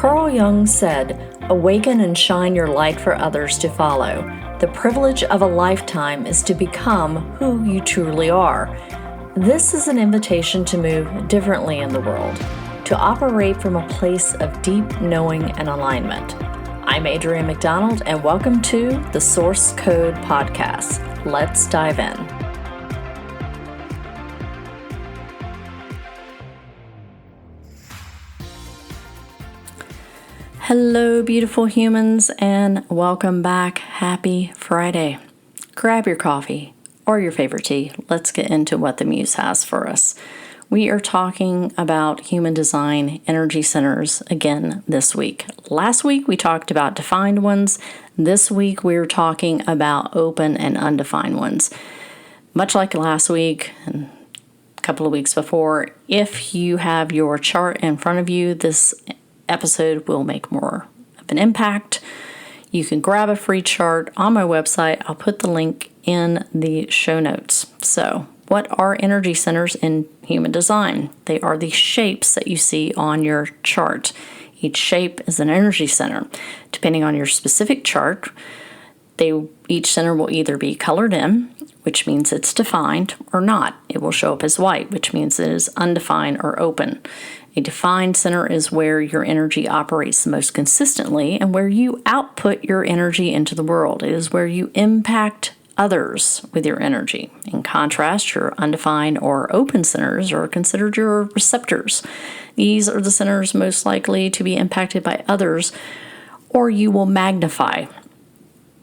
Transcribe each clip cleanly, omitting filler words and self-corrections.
Carl Jung said, "Awaken and shine your light for others to follow. The privilege of a lifetime is to become who you truly are." This is an invitation to move differently in the world, to operate from a place of deep knowing and alignment. I'm Adrienne McDonald, and welcome to the Source Code Podcast. Let's dive in. Hello, beautiful humans, and welcome back. Happy Friday. Grab your coffee or your favorite tea. Let's get into what the Muse has for us. We are talking about human design energy centers again this week. Last week we talked about defined ones. This week we're talking about open and undefined ones. Much like last week and a couple of weeks before, if you have your chart in front of you, this episode will make more of an impact. You can grab a free chart on my website. I'll put the link in the show notes. So, what are energy centers in human design? They are the shapes that you see on your chart. Each shape is an energy center. Depending on your specific chart, each center will either be colored in, which means it's defined, or not. It will show up as white, which means it is undefined or open. A defined center is where your energy operates the most consistently and where you output your energy into the world. It is where you impact others with your energy. In contrast, your undefined or open centers are considered your receptors. These are the centers most likely to be impacted by others, or you will magnify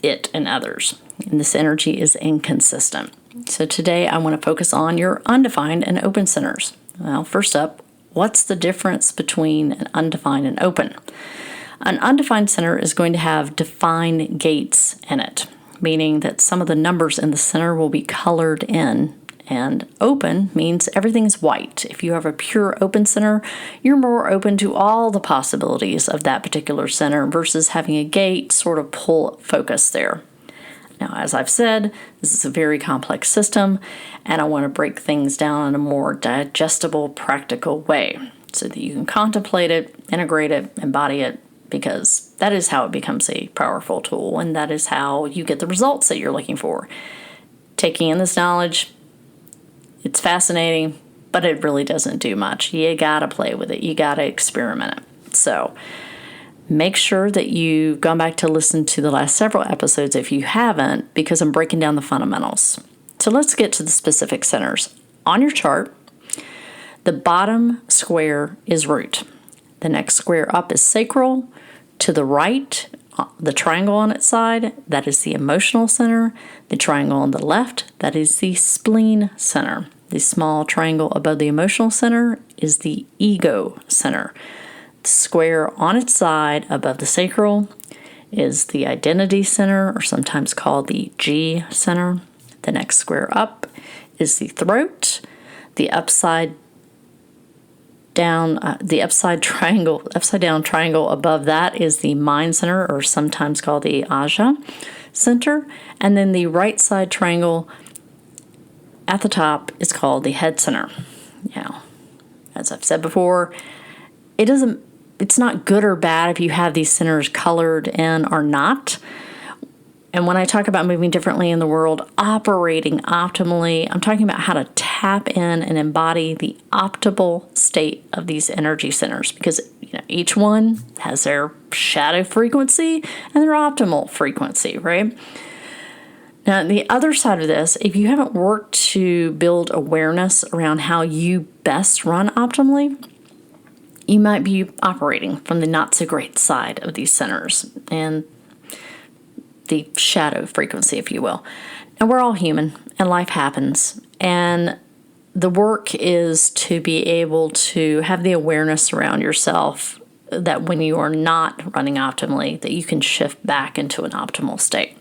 it in others. And this energy is inconsistent. So today I want to focus on your undefined and open centers. Well, first up, what's the difference between an undefined and open? An undefined center is going to have defined gates in it, meaning that some of the numbers in the center will be colored in. And open means everything's white. If you have a pure open center, you're more open to all the possibilities of that particular center versus having a gate sort of pull focus there. Now, as I've said, this is a very complex system, and I want to break things down in a more digestible, practical way so that you can contemplate it, integrate it, embody it, because that is how it becomes a powerful tool, and that is how you get the results that you're looking for. Taking in this knowledge, it's fascinating, but it really doesn't do much. You gotta play with it. You gotta experiment it. So make sure that you've gone back to listen to the last several episodes if you haven't, because I'm breaking down the fundamentals. So let's get to the specific centers. On your chart, the bottom square is root. The next square up is sacral. To the right, the triangle on its side, that is the emotional center. The triangle on the left, that is the spleen center. The small triangle above the emotional center is the ego center. The square on its side above the sacral is the identity center, or sometimes called the G center. The next square up is the throat. The upside down triangle above that is the mind center, or sometimes called the Aja center. And then the right side triangle at the top is called the head center. Now, as I've said before, it's not good or bad if you have these centers colored in or not. And when I talk about moving differently in the world, operating optimally, I'm talking about how to tap in and embody the optimal state of these energy centers, because each one has their shadow frequency and their optimal frequency, right? Now, the other side of this, if you haven't worked to build awareness around how you best run optimally, you might be operating from the not so great side of these centers and the shadow frequency, if you will. And we're all human, and life happens. And the work is to be able to have the awareness around yourself that when you are not running optimally, that you can shift back into an optimal state.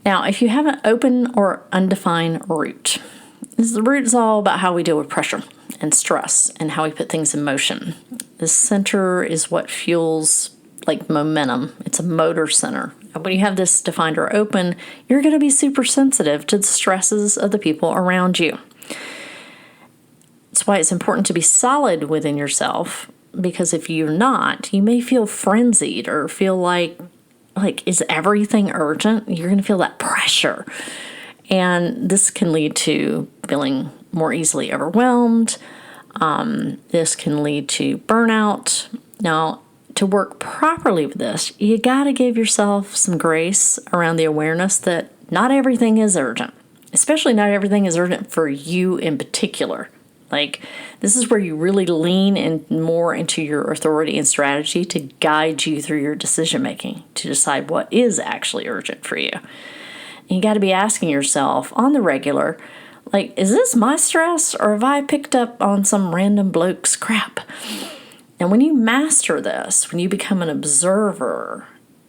Now, if you have an open or undefined root, the root is all about how we deal with pressure and stress and how we put things in motion. The center is what fuels like momentum. It's a motor center. And when you have this defined or open, you're going to be super sensitive to the stresses of the people around you. That's why it's important to be solid within yourself, because if you're not, you may feel frenzied or feel like is everything urgent? You're going to feel that pressure. And this can lead to feeling more easily overwhelmed. This can lead to burnout. Now, to work properly with this, you got to give yourself some grace around the awareness that not everything is urgent, especially not everything is urgent for you in particular. Like, this is where you really lean in more into your authority and strategy to guide you through your decision making, to decide what is actually urgent for you. And you got to be asking yourself on the regular, like, is this my stress or have I picked up on some random bloke's crap? And when you master this, when you become an observer,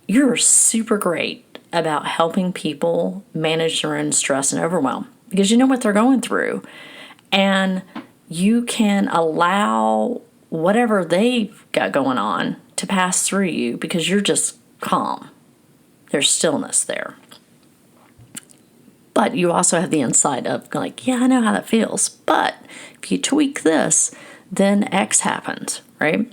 you're super great about helping people manage their own stress and overwhelm because you know what they're going through. And you can allow whatever they've got going on to pass through you because you're just calm. There's stillness there. But you also have the insight of like, yeah, I know how that feels. But if you tweak this, then X happens, right?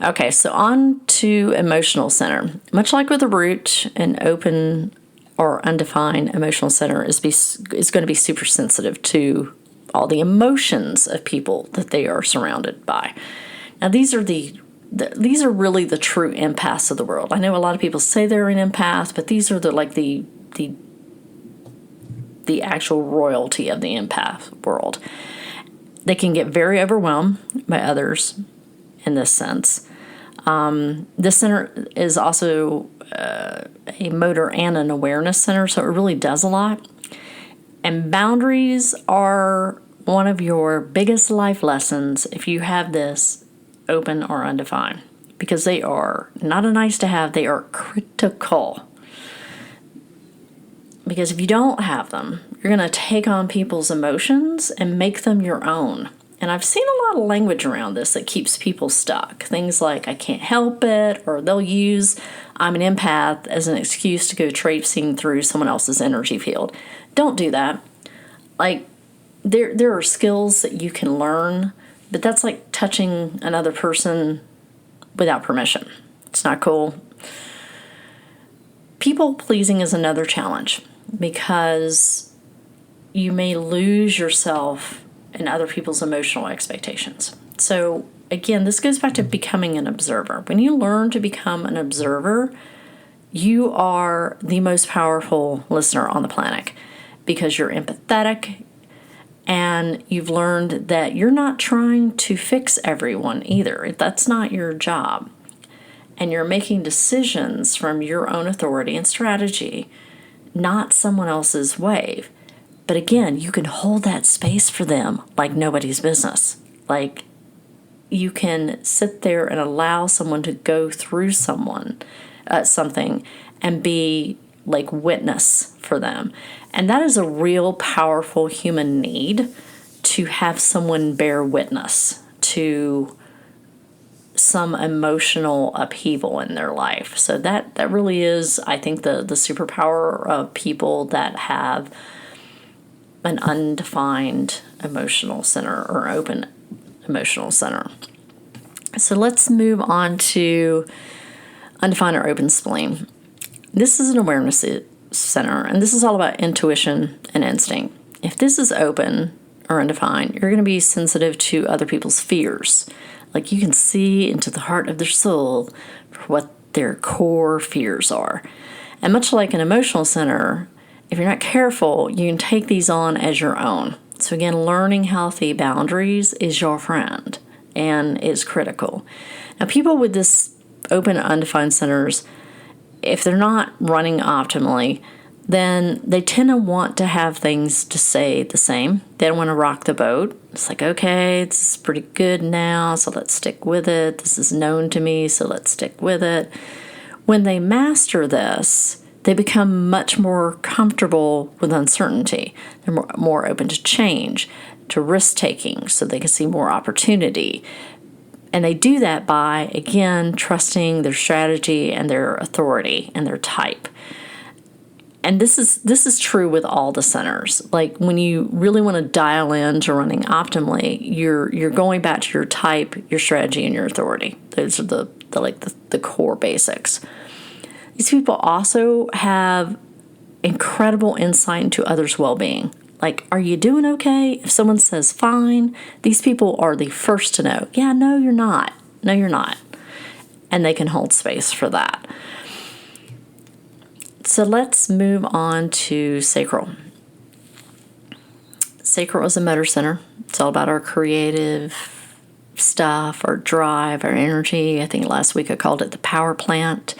Okay, so on to emotional center. Much like with the root, an open or undefined emotional center is going to be super sensitive to all the emotions of people that they are surrounded by. Now, these are these are really the true empaths of the world. I know a lot of people say they're an empath, but these are the actual royalty of the empath world. They can get very overwhelmed by others in this sense. This center is also a motor and an awareness center, so it really does a lot. And boundaries are one of your biggest life lessons if you have this open or undefined, because they are not a nice to have, they are critical. Because if you don't have them, you're going to take on people's emotions and make them your own. And I've seen a lot of language around this that keeps people stuck. Things like, I can't help it, or they'll use, I'm an empath, as an excuse to go traipsing through someone else's energy field. Don't do that. Like, there are skills that you can learn, but that's like touching another person without permission. It's not cool. People pleasing is another challenge because you may lose yourself in other people's emotional expectations. So again, this goes back to becoming an observer. When you learn to become an observer, you are the most powerful listener on the planet because you're empathetic and you've learned that you're not trying to fix everyone either. That's not your job. And you're making decisions from your own authority and strategy, not someone else's wave. But again, you can hold that space for them like nobody's business. Like, you can sit there and allow someone to go through something and be like witness for them. And that is a real powerful human need, to have someone bear witness to some emotional upheaval in their life. So that really is, I think, the superpower of people that have an undefined emotional center or open emotional center. So let's move on to undefined or open spleen. This is an awareness center, and this is all about intuition and instinct. If this is open or undefined, you're going to be sensitive to other people's fears. Like, you can see into the heart of their soul for what their core fears are. And much like an emotional center, if you're not careful, you can take these on as your own. So again, learning healthy boundaries is your friend and is critical. Now, people with this open, undefined centers, if they're not running optimally, then they tend to want to have things to say the same. They don't want to rock the boat. It's like, okay, it's pretty good now, so let's stick with it. This is known to me, so let's stick with it. When they master this, they become much more comfortable with uncertainty. They're more open to change, to risk-taking, so they can see more opportunity. And they do that by, again, trusting their strategy and their authority and their type. And this is true with all the centers. Like when you really want to dial in to running optimally, you're going back to your type, your strategy, and your authority. Those are the core basics. These people also have incredible insight into others' well-being. Like, are you doing okay? If someone says fine, these people are the first to know. Yeah, no, you're not. No, you're not. And they can hold space for that. So let's move on to sacral. Sacral is a motor center. It's all about our creative stuff, our drive, our energy. I think last week I called it the power plant.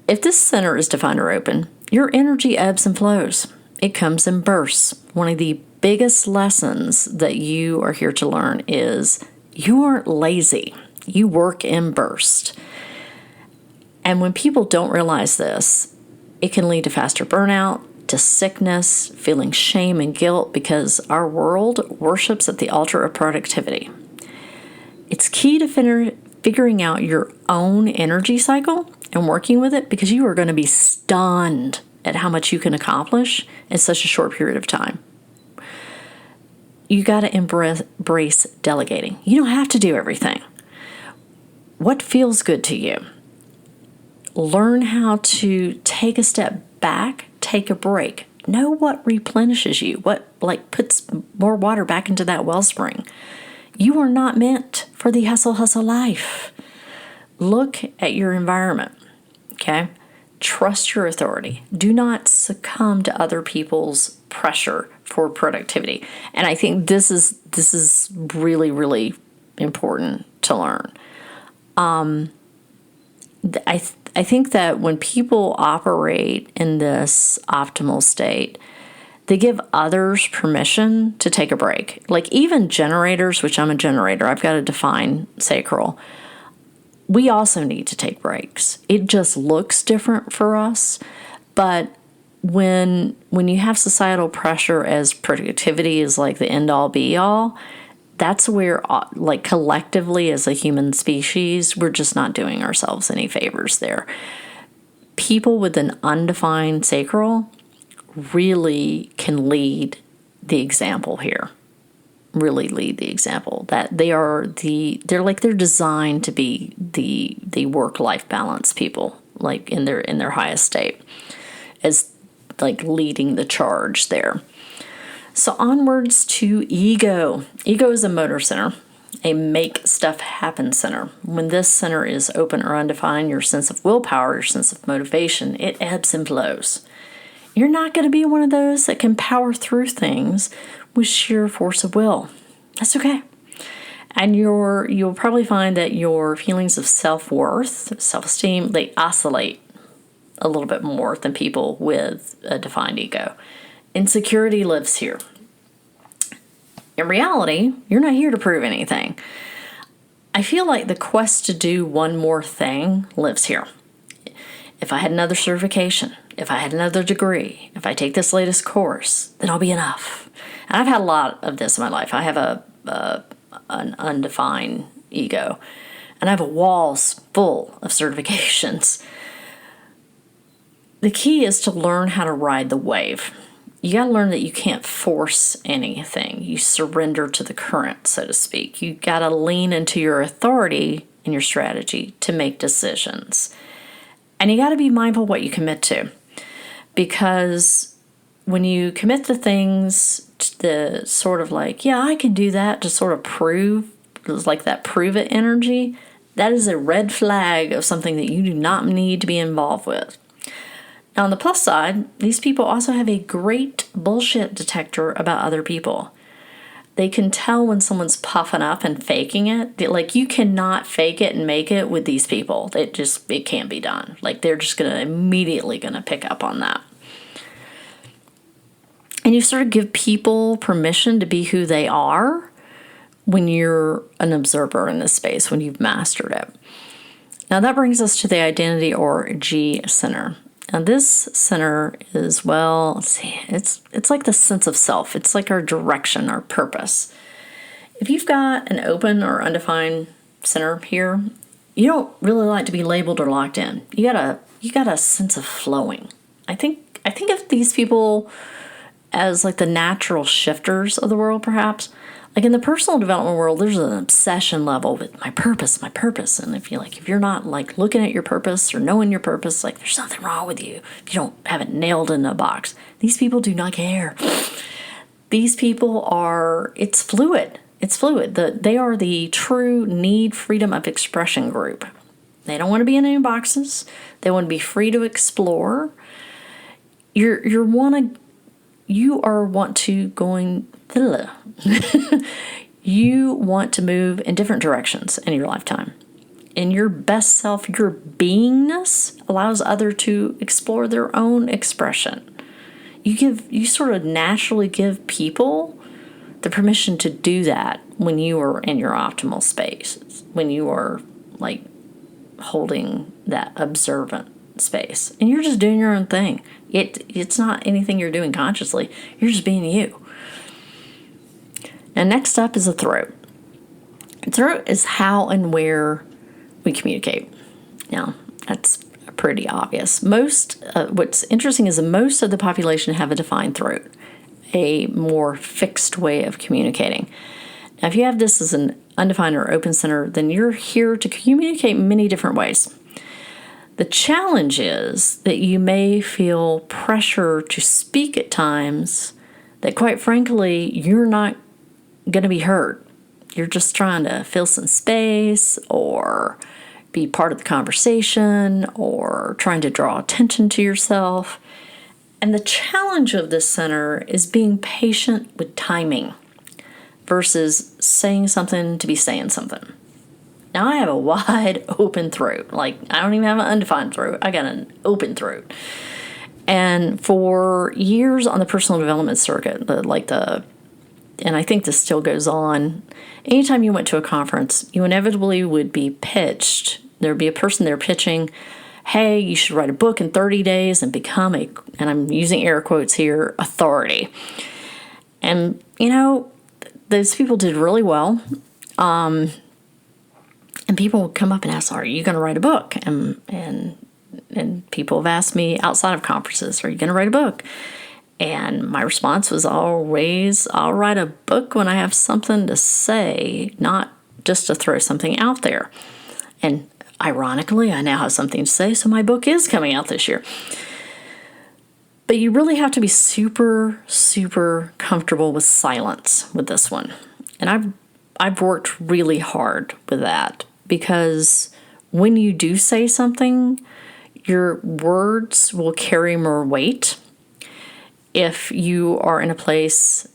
If this center is defined or open, your energy ebbs and flows. It comes in bursts. One of the biggest lessons that you are here to learn is you aren't lazy. You work in bursts. And when people don't realize this, it can lead to faster burnout, to sickness, feeling shame and guilt because our world worships at the altar of productivity. It's key to figuring out your own energy cycle and working with it, because you are going to be stunned at how much you can accomplish in such a short period of time. You got to embrace delegating. You don't have to do everything. What feels good to you? Learn how to take a step back, take a break. Know what replenishes you, what puts more water back into that wellspring. You are not meant for the hustle life. Look at your environment, okay? Trust your authority. Do not succumb to other people's pressure for productivity. And I think this is really, really important to learn. I think that when people operate in this optimal state, they give others permission to take a break. Like even generators, which I'm a generator, I've got to define sacral. We also need to take breaks. It just looks different for us. But when you have societal pressure as productivity is like the end all be all, that's where, like collectively as a human species, we're just not doing ourselves any favors there. People with an undefined sacral really can lead the example here. Really lead the example. That they're designed to be the work-life balance people, like in their highest state, as like leading the charge there. So onwards to ego. Ego is a motor center, a make stuff happen center. When this center is open or undefined, your sense of willpower, your sense of motivation, it ebbs and flows. You're not going to be one of those that can power through things with sheer force of will. That's okay. And you'll probably find that your feelings of self-worth, self-esteem, they oscillate a little bit more than people with a defined ego. Insecurity lives here. In reality, you're not here to prove anything. I feel like the quest to do one more thing lives here. If I had another certification, if I had another degree, if I take this latest course, then I'll be enough. And I've had a lot of this in my life. I have an undefined ego, and I have a walls full of certifications. The key is to learn how to ride the wave. You got to learn that you can't force anything. You surrender to the current, so to speak. You got to lean into your authority and your strategy to make decisions. And you got to be mindful of what you commit to. Because when you commit to things, the sort of like, yeah, I can do that, to sort of prove, like that prove it energy, that is a red flag of something that you do not need to be involved with. Now, on the plus side, these people also have a great bullshit detector about other people. They can tell when someone's puffing up and faking it. Like, you cannot fake it and make it with these people. It can't be done. Like, they're just immediately going to pick up on that. And you sort of give people permission to be who they are when you're an observer in this space, when you've mastered it. Now, that brings us to the identity or G center. Now, this center is, it's like the sense of self. It's like our direction, our purpose. If you've got an open or undefined center here, you don't really like to be labeled or locked in. You got a sense of flowing. I think think of these people as like the natural shifters of the world, perhaps. Like in the personal development world, there's an obsession level with my purpose. And if you're not like looking at your purpose or knowing your purpose, like there's something wrong with you if you don't have it nailed in a box. These people do not care. These people it's fluid. It's fluid. They are the true need freedom of expression group. They don't want to be in any boxes. They want to be free to explore. You want to move in different directions in your lifetime. In your best self, your beingness allows others to explore their own expression. You sort of naturally give people the permission to do that when you are in your optimal space, when you are like holding that observant space, and you're just doing your own thing. It's not anything you're doing consciously. You're just being you. And next up is the throat. The throat is how and where we communicate. Now, that's pretty obvious. What's interesting is that most of the population have a defined throat, a more fixed way of communicating. Now, if you have this as an undefined or open center, then you're here to communicate in many different ways. The challenge is that you may feel pressure to speak at times that, quite frankly, you're not going to be heard. You're just trying to fill some space or be part of the conversation or trying to draw attention to yourself. And the challenge of this center is being patient with timing versus saying something to be saying something. Now, I have a wide open throat. Like, I don't even have an undefined throat. I got an open throat. And for years on the personal development circuit, and I think this still goes on, anytime you went to a conference, you inevitably would be pitched. There'd be a person there pitching, hey, you should write a book in 30 days and become and I'm using air quotes here, authority. And, those people did really well. And people would come up and ask, are you going to write a book? And people have asked me outside of conferences, are you going to write a book? And my response was always, I'll write a book when I have something to say, not just to throw something out there. And ironically, I now have something to say, so my book is coming out this year. But you really have to be super, super comfortable with silence with this one. And I've worked really hard with that, because when you do say something, your words will carry more weight if you are in a place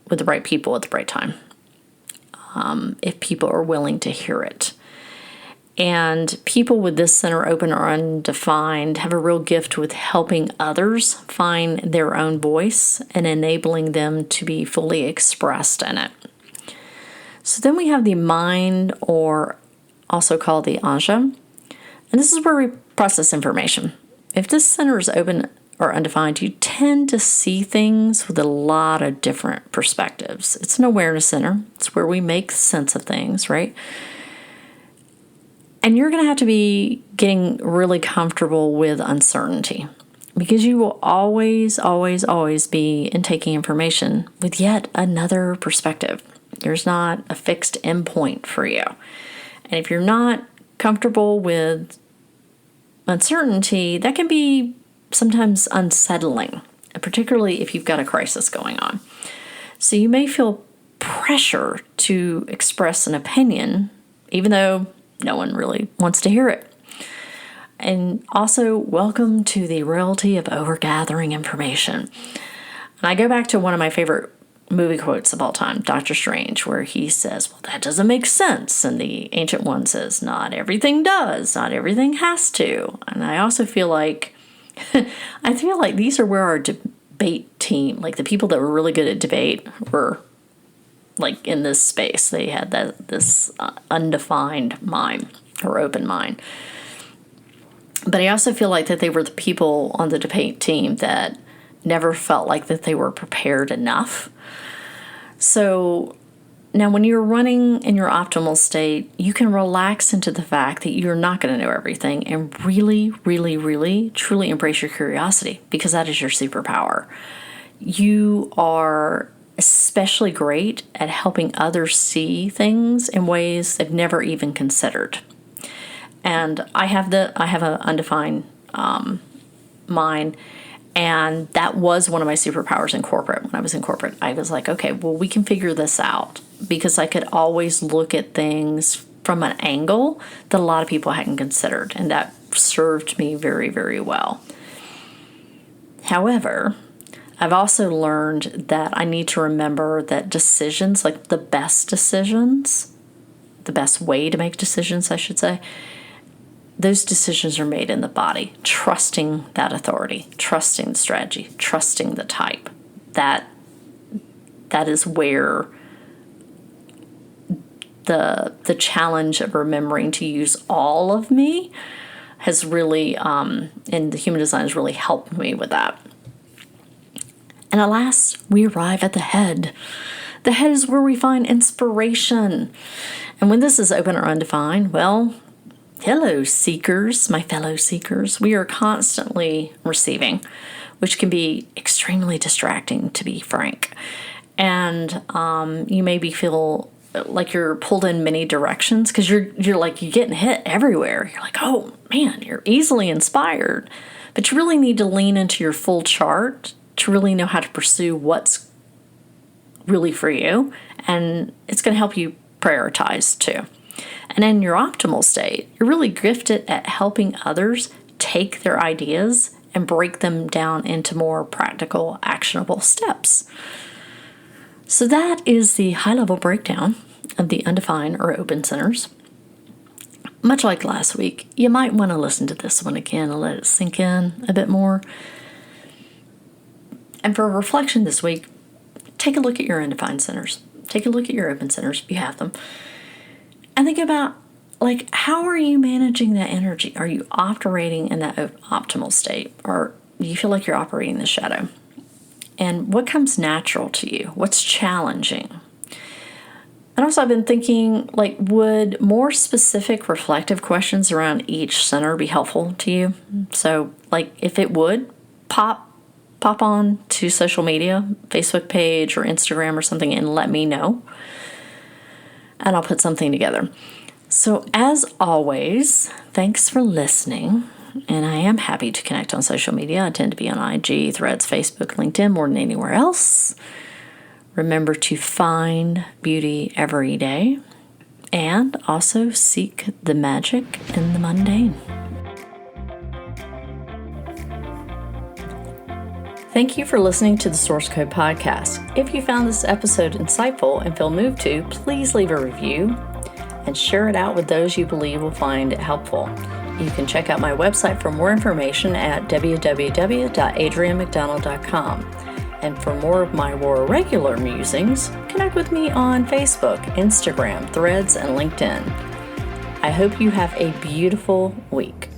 with the right people at the right time, if people are willing to hear it. And people with this center open or undefined have a real gift with helping others find their own voice and enabling them to be fully expressed in it. So then we have the mind, or also called the Anja. And this is where we process information. If this center is open or undefined, you tend to see things with a lot of different perspectives. It's an awareness center. It's where we make sense of things, right? And you're going to have to be getting really comfortable with uncertainty, because you will always, always, always be intaking information with yet another perspective. There's not a fixed endpoint for you. And if you're not comfortable with uncertainty, that can be sometimes unsettling, particularly if you've got a crisis going on. So you may feel pressure to express an opinion, even though no one really wants to hear it. And also, welcome to the reality of overgathering information. And I go back to one of my favorite movie quotes of all time, Doctor Strange, where he says, well, that doesn't make sense. And the Ancient One says, not everything does, not everything has to. And I also feel like, these are where our debate team, like the people that were really good at debate, were like in this space. They had this undefined mind or open mind. But I also feel like that they were the people on the debate team that never felt like that they were prepared enough. So Now, when you're running in your optimal state, you can relax into the fact that you're not going to know everything and really, really, really, truly embrace your curiosity, because that is your superpower. You are especially great at helping others see things in ways they've never even considered. And I have an undefined mind. And that was one of my superpowers in corporate. When I was in corporate, I was like, okay, well, we can figure this out, because I could always look at things from an angle that a lot of people hadn't considered. And that served me very, very well. However, I've also learned that I need to remember that decisions, like the best decisions, the best way to make decisions, I should say, those decisions are made in the body, trusting that authority, trusting the strategy, trusting the type. That is where the challenge of remembering to use all of me has really, in the human design, has really helped me with that. And alas, we arrive at the head. The head is where we find inspiration. And when this is open or undefined, well, hello, seekers, my fellow seekers. We are constantly receiving, which can be extremely distracting, to be frank. And you maybe feel like you're pulled in many directions, because you're getting hit everywhere. You're like, oh man, you're easily inspired. But you really need to lean into your full chart to really know how to pursue what's really for you. And it's going to help you prioritize too. And in your optimal state, you're really gifted at helping others take their ideas and break them down into more practical, actionable steps. So that is the high-level breakdown of the undefined or open centers. Much like last week, you might want to listen to this one again and let it sink in a bit more. And for a reflection this week, take a look at your undefined centers. Take a look at your open centers if you have them. And think about, like, how are you managing that energy? Are you operating in that optimal state? Or do you feel like you're operating in the shadow? And what comes natural to you? What's challenging? And also I've been thinking, like, would more specific reflective questions around each center be helpful to you? So, like, if it would, pop on to social media, Facebook page or Instagram or something, and let me know. And I'll put something together. So as always, thanks for listening. And I am happy to connect on social media. I tend to be on IG, Threads, Facebook, LinkedIn more than anywhere else. Remember to find beauty every day and also seek the magic in the mundane. Thank you for listening to the Source Code Podcast. If you found this episode insightful and feel moved to, please leave a review and share it out with those you believe will find it helpful. You can check out my website for more information at www.adrianmcdonald.com. And for more of my more regular musings, connect with me on Facebook, Instagram, Threads, and LinkedIn. I hope you have a beautiful week.